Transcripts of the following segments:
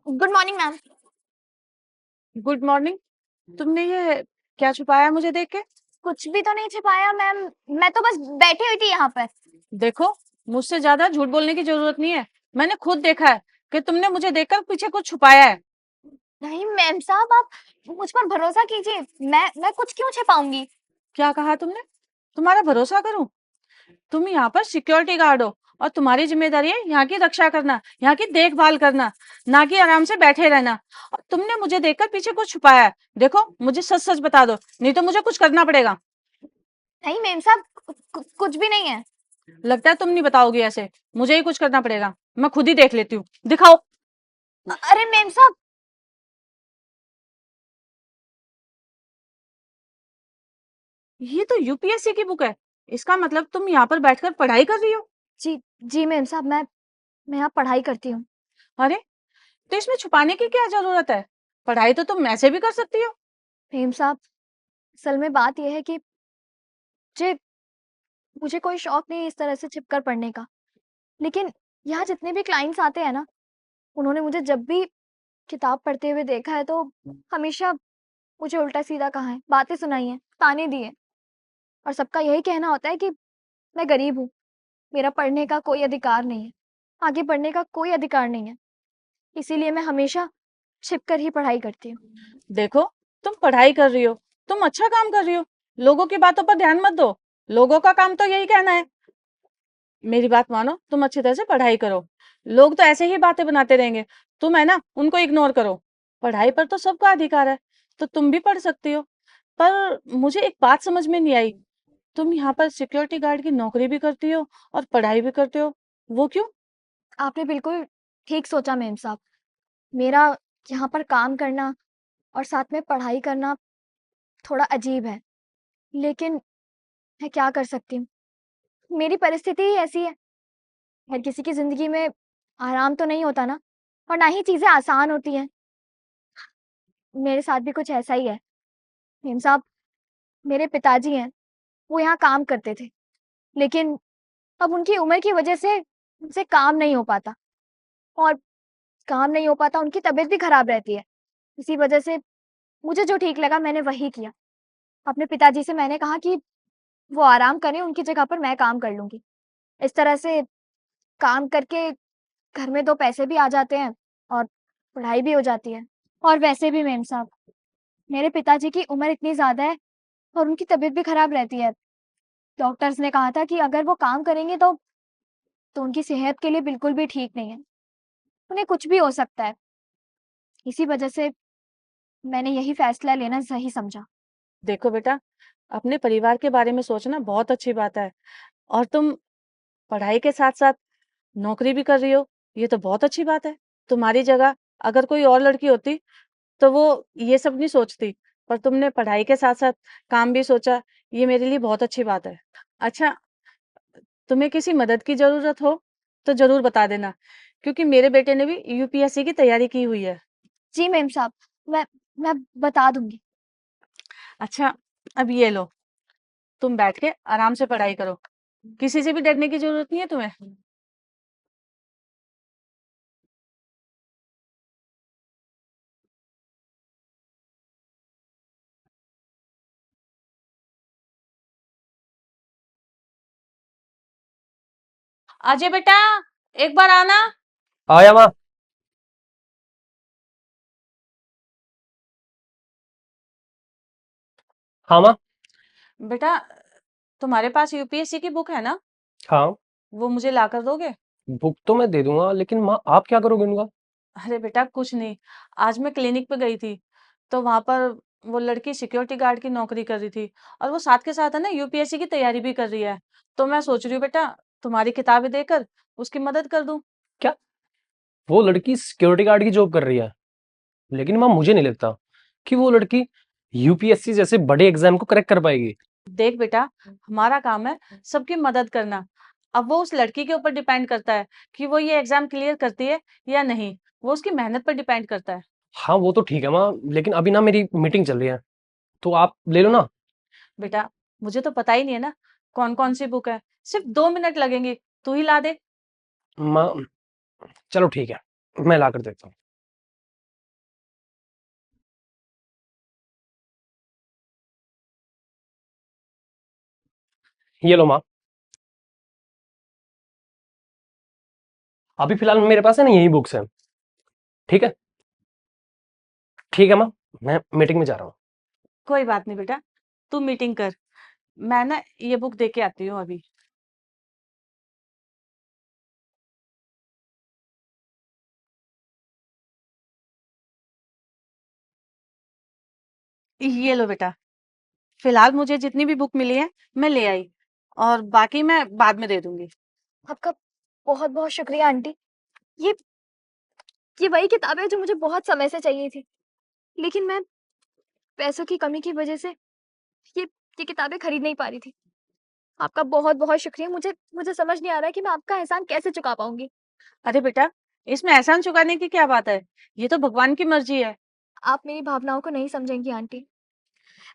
Good morning ma'am. Good morning. तुमने ये क्या छुपाया मुझे देख के? कुछ भी तो नहीं छिपाया मैम। मैं तो बस बैठी हुई थी यहाँ पर। देखो, मुझसे ज्यादा झूठ बोलने की जरूरत नहीं है। मैंने खुद देखा है कि तुमने मुझे देखकर पीछे कुछ छुपाया है। नहीं मैम साहब, आप मुझ पर भरोसा कीजिए। मैं कुछ क्यों छिपाऊंगी। क्या कहा तुमने? तुम्हारा भरोसा करूं? तुम यहाँ पर सिक्योरिटी गार्ड हो और तुम्हारी जिम्मेदारी है यहाँ की रक्षा करना, यहाँ की देखभाल करना, ना कि आराम से बैठे रहना। और तुमने मुझे देखकर पीछे कुछ छुपाया है। देखो, मुझे सच सच बता दो, नहीं तो मुझे कुछ करना पड़ेगा। नहीं मैम साहब, कुछ भी नहीं है। लगता है तुम नहीं बताओगी ऐसे। मुझे ही कुछ करना पड़ेगा। मैं खुद ही देख लेती हूँ, दिखाओ। अरे मैम साहब। ये तो यूपीएससी की बुक है। इसका मतलब तुम यहाँ पर बैठकर पढ़ाई कर रही हो? जी जी मैम साहब, मैं यहाँ पढ़ाई करती हूँ। अरे, तो इसमें छुपाने की क्या जरूरत है? पढ़ाई तो तुम ऐसे भी कर सकती हो। मैम साहब, असल में बात यह है कि मुझे मुझे कोई शौक नहीं है इस तरह से छिपकर पढ़ने का। लेकिन यहाँ जितने भी क्लाइंट्स आते हैं ना, उन्होंने मुझे जब भी किताब पढ़ते हुए देखा है तो हमेशा मुझे उल्टा-सीधा कहा है, बातें सुनाई हैं, ताने दिए, और सबका यही कहना होता है कि मैं गरीब हूँ, मेरा पढ़ने का कोई अधिकार नहीं है, आगे बढ़ने का कोई अधिकार नहीं है। इसीलिए मैं हमेशा छिपकर ही पढ़ाई करती हूँ। देखो, तुम पढ़ाई कर रही हो, तुम अच्छा काम कर रही हो। लोगों की बातों पर ध्यान मत दो। लोगों का काम तो यही कहना है। मेरी बात मानो, तुम अच्छी तरह से पढ़ाई करो। लोग तो ऐसे ही बातें बनाते रहेंगे। तुम है ना, उनको इग्नोर करो। पढ़ाई पर तो सबका अधिकार है, तो तुम भी पढ़ सकती हो। पर मुझे एक बात समझ में नहीं आई। तुम यहाँ पर सिक्योरिटी गार्ड की नौकरी भी करती हो और पढ़ाई भी करते हो, वो क्यों? आपने बिल्कुल ठीक सोचा मेम साहब। मेरा यहाँ पर काम करना और साथ में पढ़ाई करना थोड़ा अजीब है, लेकिन मैं क्या कर सकती हूँ? मेरी परिस्थिति ही ऐसी है। हर किसी की ज़िंदगी में आराम तो नहीं होता ना, और ना ही चीज़ें आसान होती हैं। मेरे साथ भी कुछ ऐसा ही है। मेम साहब, मेरे पिताजी हैं, वो यहाँ काम करते थे, लेकिन अब उनकी उम्र की वजह से उनसे काम नहीं हो पाता, और काम नहीं हो पाता, उनकी तबीयत भी खराब रहती है। इसी वजह से मुझे जो ठीक लगा मैंने वही किया। अपने पिताजी से मैंने कहा कि वो आराम करें, उनकी जगह पर मैं काम कर लूँगी। इस तरह से काम करके घर में 2 पैसे भी आ जाते हैं और पढ़ाई भी हो जाती है। और वैसे भी मेम साहब, मेरे पिताजी की उम्र इतनी ज़्यादा है और उनकी तबीयत भी खराब रहती है। डॉक्टर्स ने कहा था कि अगर वो काम करेंगे तो उनकी सेहत के लिए बिल्कुल भी ठीक नहीं है। उन्हें कुछ भी हो सकता है। इसी वजह से मैंने यही फैसला लेना सही समझा। देखो बेटा, अपने परिवार के बारे में सोचना बहुत अच्छी बात है। और तुम पढ़ाई के साथ साथ नौकरी भी कर रही हो, ये तो बहुत अच्छी बात है। तुम्हारी जगह अगर कोई और लड़की होती तो वो ये सब नहीं सोचती। पर तुमने पढ़ाई के साथ साथ काम भी सोचा, ये मेरे लिए बहुत अच्छी बात है। अच्छा, तुम्हें किसी मदद की जरूरत हो तो जरूर बता देना, क्योंकि मेरे बेटे ने भी यूपीएससी की तैयारी की हुई है। जी मेम साहब, मैं मैं बता दूँगी। अच्छा, अब ये लो, तुम बैठ के आराम से पढ़ाई करो। किसी से भी डरने की जरूरत नहीं है तुम्हें। अजय बेटा, एक बार आना। आया माँ। हाँ माँ। बेटा, तुम्हारे पास यूपीएससी की बुक है ना? हाँ, वो मुझे ला कर दोगे? बुक तो मैं दे दूंगा, लेकिन माँ आप क्या करोगे उनका? अरे बेटा, कुछ नहीं। आज मैं क्लिनिक पे गई थी, तो वहां पर वो लड़की सिक्योरिटी गार्ड की नौकरी कर रही थी, और वो साथ के साथ है ना यूपीएससी की तैयारी भी कर रही है। तो मैं सोच रही हूँ बेटा, तुम्हारी किताबें देकर उसकी मदद कर दूं। क्या वो लड़की सिक्योरिटी गार्ड की जॉब कर रही है? लेकिन माँ मुझे नहीं लगता कि वो लड़की यूपीएससी जैसे बड़े एग्जाम को क्रैक कर पाएगी। देख बेटा, हमारा काम है सबकी मदद करना। अब वो उस लड़की के ऊपर डिपेंड करता है कि वो ये एग्जाम क्लियर करती है या नहीं। वो उसकी मेहनत पर डिपेंड करता है। हाँ वो तो ठीक है माँ, लेकिन अभी ना मेरी मीटिंग चल रही है, तो आप ले लो ना। बेटा, मुझे तो पता ही नहीं है ना कौन कौन सी बुक है। सिर्फ 2 मिनट लगेंगे, तू ही ला दे। माँ चलो ठीक है, मैं ला कर देता हूँ। ये लो माँ। अभी फिलहाल मेरे पास है ना, यही बुक्स है। ठीक है, ठीक है माँ, मैं मीटिंग में जा रहा हूँ। कोई बात नहीं बेटा, तू मीटिंग कर। मैं ना ये बुक दे के आती हूँ अभी। ये लो बेटा, फिलहाल मुझे जितनी भी बुक मिली है मैं ले आई, और बाकी मैं बाद में दे दूंगी। आपका बहुत बहुत शुक्रिया आंटी। ये ये वही किताब है जो मुझे बहुत समय से चाहिए थी, लेकिन मैं पैसों की कमी की वजह से ये ये किताबें खरीद नहीं पा रही थी। आपका बहुत बहुत शुक्रिया। मुझे मुझे समझ नहीं आ रहा है कि मैं आपका एहसान कैसे चुका पाऊंगी। अरे बेटा, इसमें एहसान चुकाने की क्या बात है? ये तो भगवान की मर्जी है। आप मेरी भावनाओं को नहीं समझेंगी आंटी।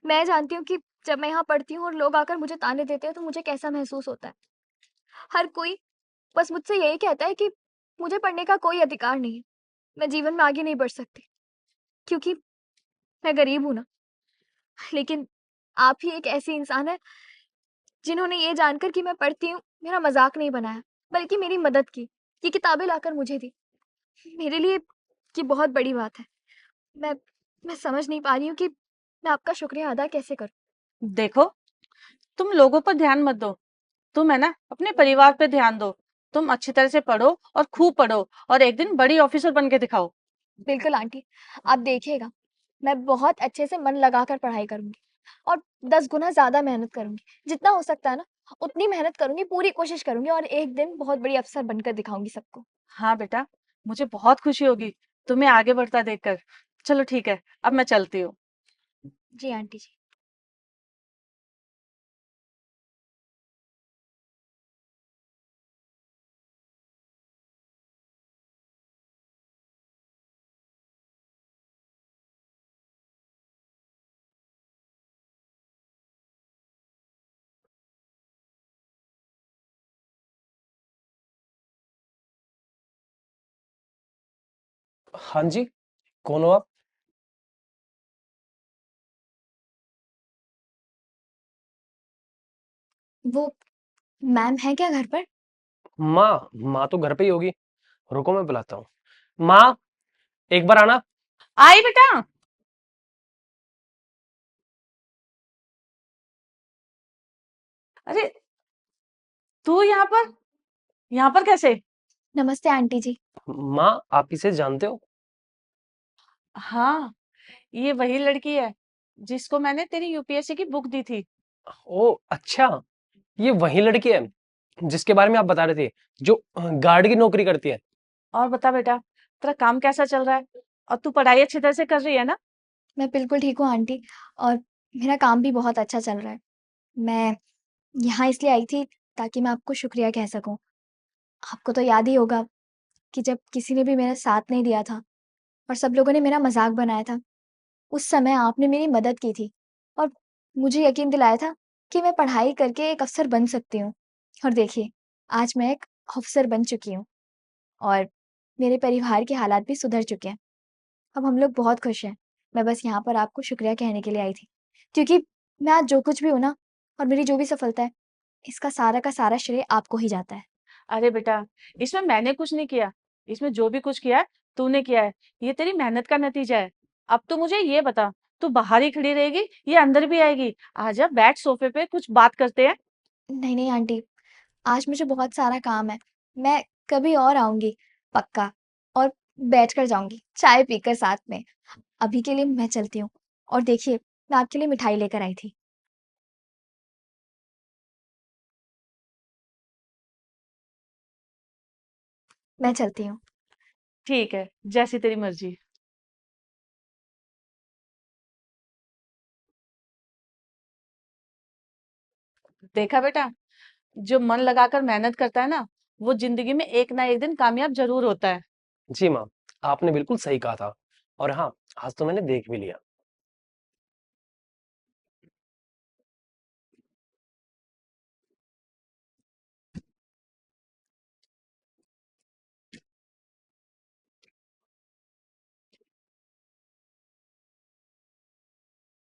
मैं जानती हूँ कि जब मैं यहाँ पढ़ती हूँ और लोग आकर मुझे ताने देते हैं तो मुझे कैसा महसूस होता है। हर कोई बस मुझसे यही कहता है कि मुझे पढ़ने का कोई अधिकार नहीं है, मैं जीवन में आगे नहीं बढ़ सकती क्योंकि मैं गरीब हूँ ना। लेकिन आप ही एक ऐसी इंसान है जिन्होंने ये जानकर कि मैं पढ़ती हूँ मेरा मजाक नहीं बनाया, बल्कि मेरी मदद की। ये किताबें लाकर मुझे दी। मेरे लिए ये बहुत बड़ी बात है। मैं मैं समझ नहीं पा रही हूँ कि मैं आपका शुक्रिया अदा कैसे करूँ। देखो, तुम लोगों पर ध्यान मत दो, तुम है ना अपने परिवार पे ध्यान दो। तुम अच्छी तरह से पढ़ो और खूब पढ़ो, और एक दिन बड़ी ऑफिसर बन के दिखाओ। बिल्कुल आंटी, आप देखिएगा, मैं बहुत अच्छे से मन लगाकर पढ़ाई करूंगी और 10 गुना ज्यादा मेहनत करूंगी। जितना हो सकता है ना उतनी मेहनत करूंगी, पूरी कोशिश करूंगी और एक दिन बहुत बड़ी अफसर बनकर दिखाऊंगी सबको। हाँ बेटा, मुझे बहुत खुशी होगी तुम्हें आगे बढ़ता देखकर। चलो ठीक है, अब मैं चलती हूँ। जी आंटी जी। हाँ जी, कौन हो आप? वो मैम है क्या घर पर? माँ, माँ तो घर पे ही होगी। रुको मैं बुलाता हूँ। माँ, एक बार आना। आई बेटा। अरे, तू यहाँ पर कैसे? नमस्ते आंटी जी। माँ, आप इसे जानते हो? हाँ, ये वही लड़की है जिसको मैंने तेरी यूपीएससी की बुक दी थी। ओ अच्छा, ये वही लड़की है जिसके बारे में आप बता रहे थे, जो गार्ड की नौकरी करती है। और बता बेटा, तेरा काम कैसा चल रहा है? और तू पढ़ाई अच्छी तरह से कर रही है ना? मैं बिल्कुल ठीक हूँ आंटी, और मेरा काम भी बहुत अच्छा चल रहा है। मैं यहाँ इसलिए आई थी ताकि मैं आपको शुक्रिया कह सकूँ। आपको तो याद ही होगा कि जब किसी ने भी मेरा साथ नहीं दिया था और सब लोगों ने मेरा मज़ाक बनाया था, उस समय आपने मेरी मदद की थी और मुझे यकीन दिलाया था कि मैं पढ़ाई करके एक अफ़सर बन सकती हूँ। और देखिए, आज मैं एक अफ़सर बन चुकी हूँ और मेरे परिवार के हालात भी सुधर चुके हैं। अब हम लोग बहुत खुश हैं। मैं बस यहाँ पर आपको शुक्रिया कहने के लिए आई थी, क्योंकि मैं आज जो कुछ भी हूँ ना और मेरी जो भी सफलता है, इसका सारा का सारा श्रेय आपको ही जाता है। अरे बेटा, इसमें मैंने कुछ नहीं किया। इसमें जो भी कुछ किया है, तूने किया है। ये तेरी मेहनत का नतीजा है। अब तो मुझे ये बता, तू बाहर ही खड़ी रहेगी या अंदर भी आएगी? आजा, बैठ सोफे पे, कुछ बात करते हैं। नहीं, नहीं आंटी, आज मुझे बहुत सारा काम है। मैं कभी और आऊँगी, पक्का, और बैठकर जाऊँगी, चाय पीकर साथ में। अभी के लिए मैं चलती हूँ और देखिए, मैं आपके लिए मिठाई लेकर आई थी। मैं चलती हूँ। ठीक है, जैसी तेरी मर्जी। देखा बेटा, जो मन लगाकर मेहनत करता है ना, वो जिंदगी में एक ना एक दिन कामयाब जरूर होता है। जी माँ, आपने बिल्कुल सही कहा था। और हाँ, आज तो मैंने देख भी लिया।